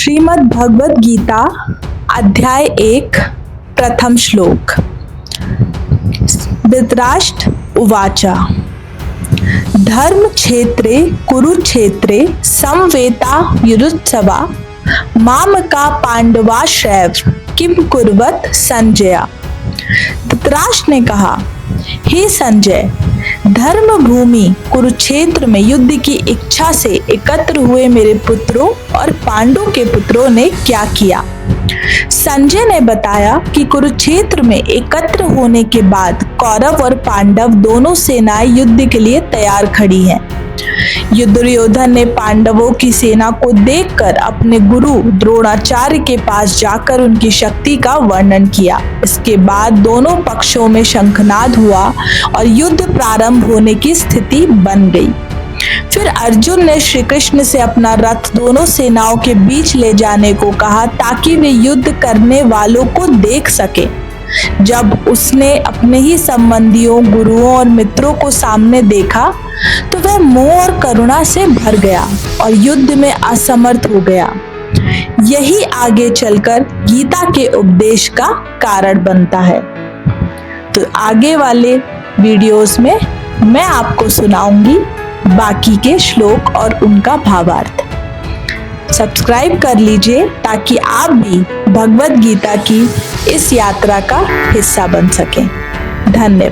श्रीमद् भगवद गीता अध्याय 1 प्रथम श्लोक। धृतराष्ट्र उवाच धर्म क्षेत्रे कुरुक्षेत्रे समवेता युयुत्सवा मामका पांडवाश्रैव किम कुर्वत संजय। धृतराष्ट्र ने कहा, हे संजय, धर्म भूमि कुरुक्षेत्र में युद्ध की इच्छा से एकत्र हुए मेरे पुत्रों और पांडु के पुत्रों ने क्या किया। संजय ने बताया कि कुरुक्षेत्र में एकत्र होने के बाद कौरव और पांडव दोनों सेनाएं युद्ध के लिए तैयार खड़ी हैं। दुर्योधन ने पांडवों की सेना को देखकर अपने गुरु द्रोणाचार्य के पास जाकर उनकी शक्ति का वर्णन किया। इसके बाद दोनों पक्षों में शंखनाद हुआ और युद्ध प्रारंभ होने की स्थिति बन गई। फिर अर्जुन ने श्री कृष्ण से अपना रथ दोनों सेनाओं के बीच ले जाने को कहा ताकि वे युद्ध करने वालों को देख सके। जब उसने अपने ही संबंधियों, गुरुओं और मित्रों को सामने देखा तो वह मोह और करुणा से भर गया और युद्ध में असमर्थ हो गया। यही आगे चलकर गीता के उपदेश का कारण बनता है। तो आगे वाले वीडियोस में मैं आपको सुनाऊंगी बाकी के श्लोक और उनका भावार्थ। सब्सक्राइब कर लीजिए ताकि आप भी भगवद गीता की इस यात्रा का हिस्सा बन सकें। धन्यवाद।